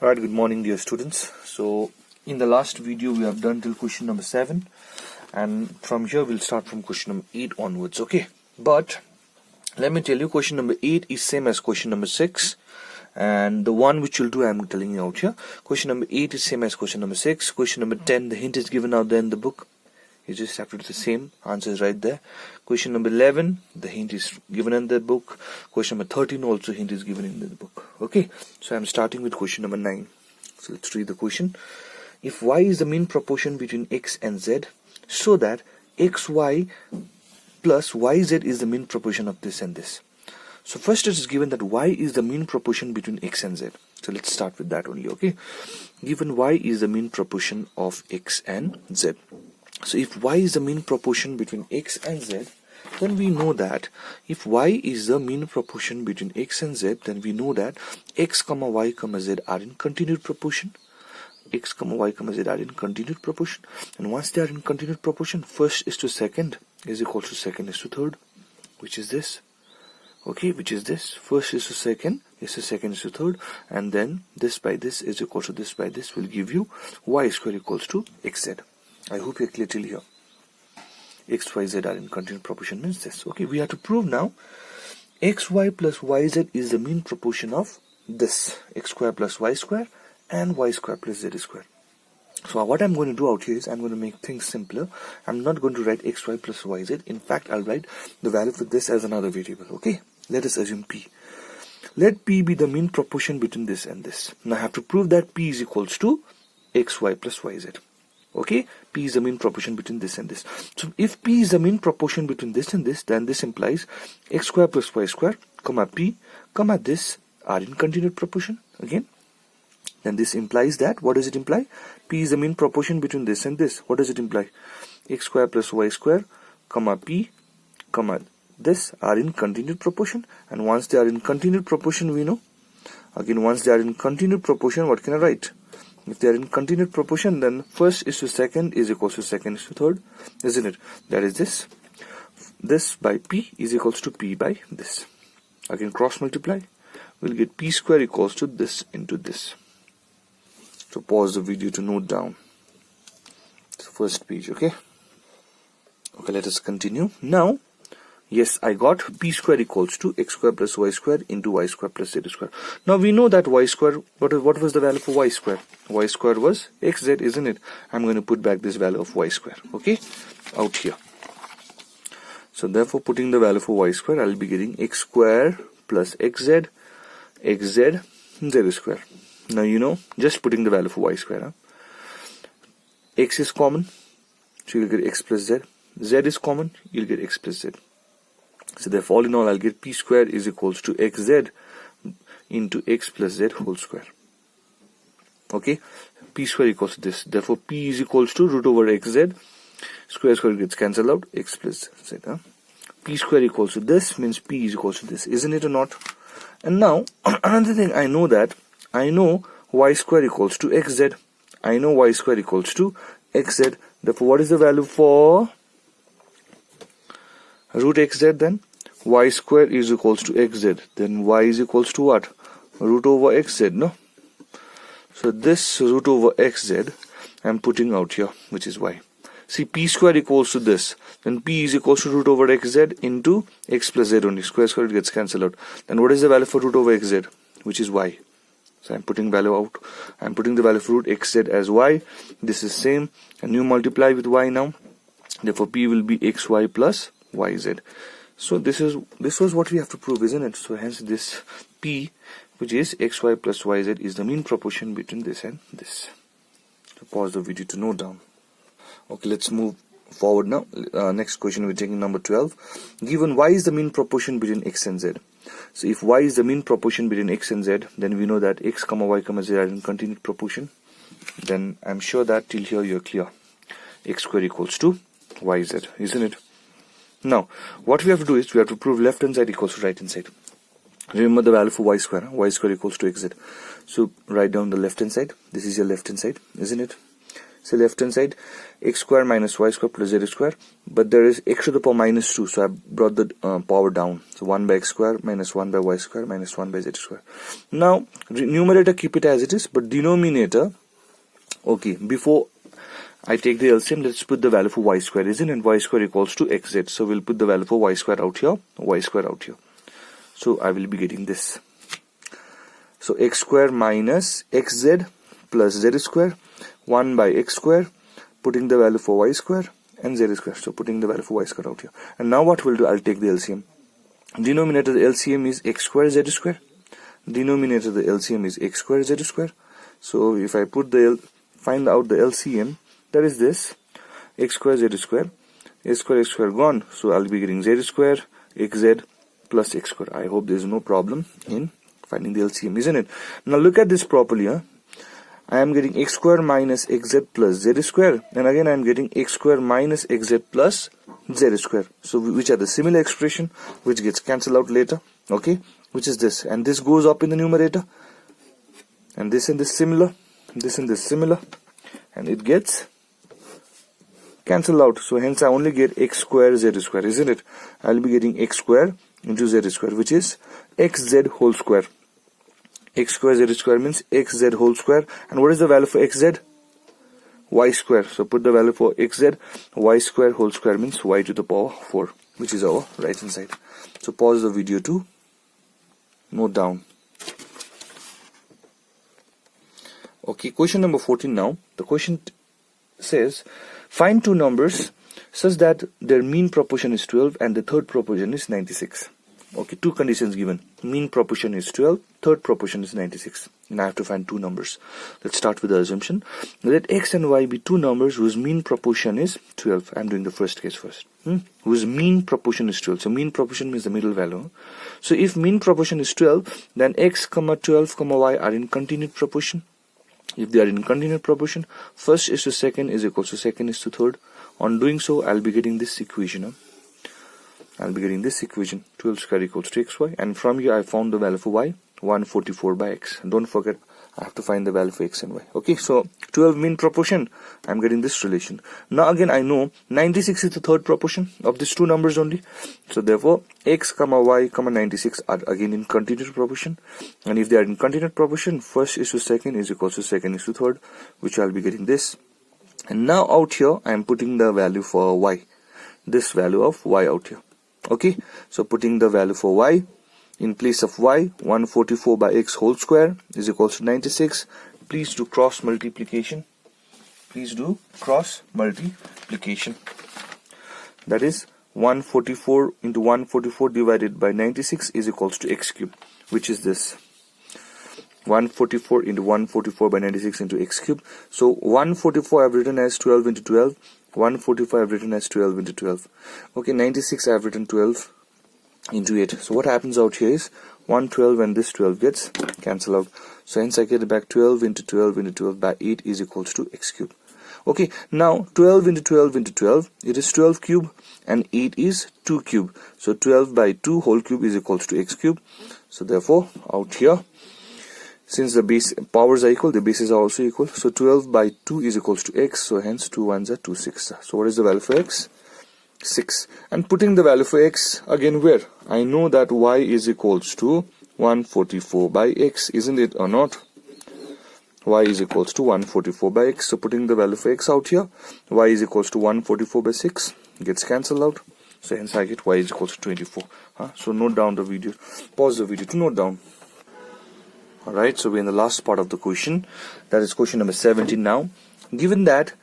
Alright, good morning dear students. So in the last video we have done till question number 7, and from here we'll start from question number 8 onwards, okay? But let me tell you, question number 8 is same as question number 6, and the one which you'll do I'm telling you out here. Question number 8 is same as question number 6. Question number 10, the hint is given out there in the book. You just have to do the same, answer is right there. Question number 11, the hint is given in the book. Question number 13 also hint is given in the book. Okay, so I'm starting with question number 9. So let's read the question. If y is the mean proportion between x and z, so that xy plus yz is the mean proportion of this and this. So first it is given that y is the mean proportion between x and z. So let's start with that only, okay? Given y is the mean proportion of x and z. So if y is the mean proportion between x and z, then we know that if y is the mean proportion between x and z, then we know that x comma y comma z are in continued proportion. X comma y comma z are in continued proportion, and once they are in continued proportion, first is to second is equal to second is to third, which is this. Okay, which is this. First is to second is to second is to third, and then this by this is equal to this by this will give you y square equals to xz. I hope you're clear till here. X, Y, Z are in continued proportion means this. Okay, we have to prove now xy plus yz is the mean proportion of this, x square plus y square and y square plus z square. So what I'm going to do out here is I'm going to make things simpler. I'm not going to write xy plus yz. In fact, I'll write the value for this as another variable. Okay, let us assume p. Let p be the mean proportion between this and this. Now I have to prove that p is equals to xy plus yz. Okay, p is the mean proportion between this and this. So if p is the mean proportion between this and this, then this implies x square plus y square comma p comma this are in continued proportion again. Then this implies that, what does it imply? P is the mean proportion between this and this. What does it imply? X square plus y square comma p comma this are in continued proportion, and once they are in continued proportion, we know again, once they are in continued proportion, what can I write? If they are in continued proportion, then first is to second is equals to second is to third, isn't it? That is this. This by p is equals to p by this. Again, cross multiply. We'll get p square equals to this into this. So pause the video to note down. It's the first page, okay? Okay, let us continue. Now, yes, I got p square equals to x square plus y square into y square plus z square. Now we know that y square, what was the value for y square? Y square was xz, isn't it? I'm going to put back this value of y square, okay, out here. So therefore, putting the value for y square, I'll be getting x square plus xz, xz, z square. Now you know, just putting the value for y square. X is common, so you'll get x plus z. Z is common, you'll get x plus z. So therefore, all in all, I'll get p square is equals to xz into x plus z whole square. Okay, p square equals to this. Therefore, p is equals to root over xz. Square square gets cancelled out. X plus z. P square equals to this means p is equals to this, isn't it or not? And now another thing, I know y square equals to xz. I know y square equals to xz. Therefore, what is the value for root xz then? Y square is equals to xz. Then y is equals to what? Root over xz, no? So this root over xz I'm putting out here, which is y. See, p square equals to this. Then p is equals to root over xz into x plus z only. Square square gets cancelled out. Then what is the value for root over xz? Which is y. So I'm putting value out. I'm putting the value for root xz as y. This is same. And you multiply with y now. Therefore, p will be xy plus yz. So this was what we have to prove, isn't it? So hence this p, which is xy plus yz, is the mean proportion between this and this. So pause the video to note down. Okay, let's move forward now. Next question we're taking number 12. Given y is the mean proportion between x and z. So if y is the mean proportion between x and z, then we know that x comma y comma z are in continued proportion. Then I'm sure that till here you're clear. X square equals to yz, isn't it? Now, what we have to do is we have to prove left hand side equals to right hand side. Remember the value for y square. Y square equals to xz. So write down the left hand side. This is your left hand side, isn't it? say left hand side, x square minus y square plus z square, but there is x to the power minus 2, so I brought the power down. So 1 by x square minus 1 by y square minus 1 by z square. Now numerator keep it as it is, but denominator, okay, before I take the LCM, let's put the value for y square, isn't it? Y square equals to xz, so we'll put the value for y square out here, y square out here. So I will be getting this. So x square minus xz plus z square, 1 by x square, putting the value for y square, and z square. So putting the value for y square out here. And now what we'll do, I'll take the LCM. Denominator, the LCM is x square z square. Denominator, the LCM is x square z square. So if I put find out the LCM, that is this, x square z square, x square gone. So I'll be getting z square xz plus x square. I hope there's no problem in finding the LCM, isn't it? Now look at this properly. I am getting x square minus xz plus z square, and again I am getting x square minus xz plus z square. So which are the similar expression which gets cancelled out later, okay, which is this, and this goes up in the numerator, and this similar, this and this similar, and it gets cancelled out. So hence I only get x square z square, isn't it? I'll be getting x square into z square, which is xz whole square. X square z square means xz whole square, and what is the value for xz? Y square. So put the value for xz, y square whole square means y to the power 4, which is our right hand side. So pause the video to note down. Okay, question number 14 now. The question says, find two numbers such that their mean proportion is 12 and the third proportion is 96. Okay, two conditions given. Mean proportion is 12, third proportion is 96. And I have to find two numbers. Let's start with the assumption. Let x and y be two numbers whose mean proportion is 12. I'm doing the first case first. Whose mean proportion is 12. So mean proportion means the middle value. So if mean proportion is 12, then x, 12, y are in continued proportion. If they are in continued proportion, first is to second is equal to second is to third. On doing so, I'll be getting this equation. I'll be getting this equation, 12 square equals to xy, and from here I found the value for y, 144 by x. And don't forget, I have to find the value for x and y. Okay, so 12 mean proportion, I'm getting this relation. Now again I know 96 is the third proportion of these two numbers only. So therefore x, y, 96 are again in continued proportion. And if they are in continued proportion, first is to second is equal to second is to third, which I'll be getting this. And now out here I am putting the value for y, this value of y out here. Okay, so putting the value for y, in place of y, 144 by x whole square is equals to 96. Please do cross multiplication. Please do cross multiplication. That is 144 into 144 divided by 96 is equals to x cube, which is this. 144 into 144 by 96 into x cube. So 144 I've written as 12 into 12. 145 I've written as 12 into 12. Okay, 96 I've written 12 into 8. So what happens out here is 112 and this 12 gets cancelled out. So hence I get back 12 into 12 into 12 by 8 is equals to x cube. Okay, now 12 into 12 into 12, it is 12 cube, and 8 is 2 cube. So 12 by 2 whole cube is equals to x cube. So therefore out here, since the base powers are equal, the bases are also equal. So 12 by 2 is equals to x. So hence 2 ones are 2 6. So what is the value for x? 6. And putting the value for x again where? I know that y is equals to 144 by x, isn't it or not? Y is equals to 144 by x. So putting the value for x out here, y is equals to 144 by 6 gets cancelled out. So hence I get y is equals to 24. So note down the video. Pause the video to note down. Alright, so we're in the last part of the question. That is question number 17 now. Given that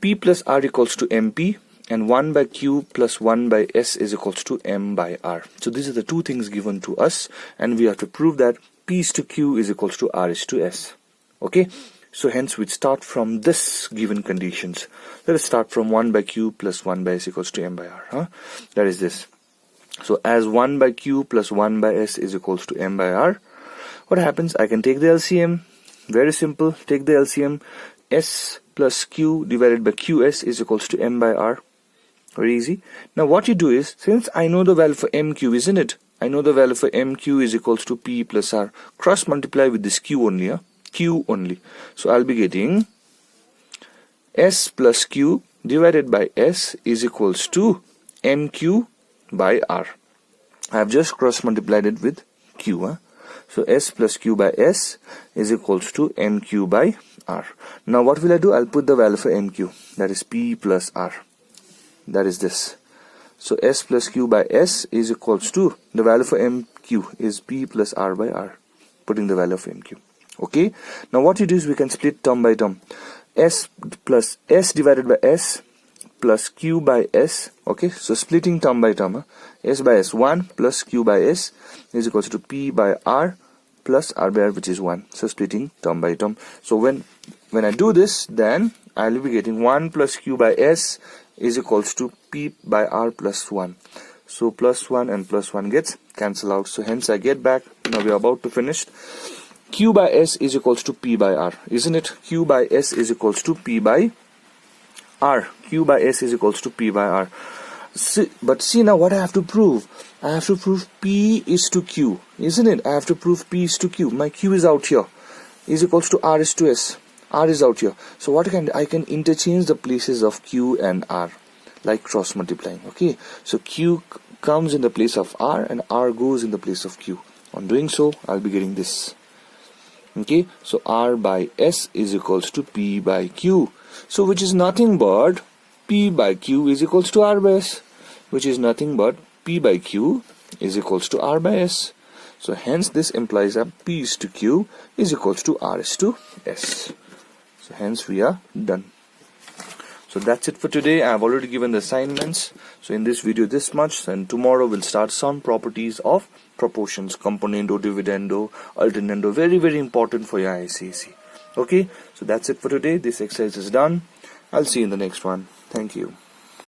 P plus R equals to MP and 1 by Q plus 1 by S is equals to M by R. So these are the two things given to us, and we have to prove that P is to Q is equals to R is to S. Okay, so hence we start from this given conditions. Let us start from 1 by Q plus 1 by S equals to M by R. That is this. So as 1 by Q plus 1 by S is equals to M by R, what happens? I can take the LCM. Very simple. Take the LCM. S plus Q divided by QS is equals to M by R. Very easy. Now what you do is, since I know the value for MQ, isn't it? I know the value for MQ is equals to P plus R. Cross multiply with this Q only. Q only. So I'll be getting S plus Q divided by S is equals to MQ by R. I have just cross multiplied it with Q. So S plus Q by S is equals to MQ by R. Now what will I do? I'll put the value for MQ, that is P plus R. That is this. So S plus Q by S is equals to, the value for MQ is P plus R by R. Putting the value of MQ. Okay. Now what you do is we can split term by term. S plus S divided by S plus Q by S. Okay. So splitting term by term. S by S, 1 plus Q by S is equals to P by R plus R by R, which is 1. So splitting term by term. So when I do this, then I will be getting 1 plus Q by S is equals to P by R plus 1. So plus 1 and plus 1 gets cancelled out. So hence I get back, now we are about to finish. Q by S is equals to P by R, isn't it? Q by S is equals to P by R. Q by S is equals to P by R. But see now what I have to prove. I have to prove P is to Q, isn't it? I have to prove P is to Q. My Q is out here, is equals to R is to S. R is out here. So what I can interchange the places of Q and R, like cross multiplying. Okay. So Q comes in the place of R and R goes in the place of Q. On doing so, I'll be getting this. Okay. So R by S is equals to P by Q. So which is nothing but P by Q is equals to R by S, which is nothing but P by Q is equals to R by S. So hence this implies that P is to Q is equals to R is to S. So hence we are done. So that's it for today. I have already given the assignments. So in this video this much, and tomorrow we'll start some properties of proportions, componendo, dividendo, alternando. Very, very important for your ICSE. Okay, so that's it for today. This exercise is done. I'll see you in the next one. Thank you.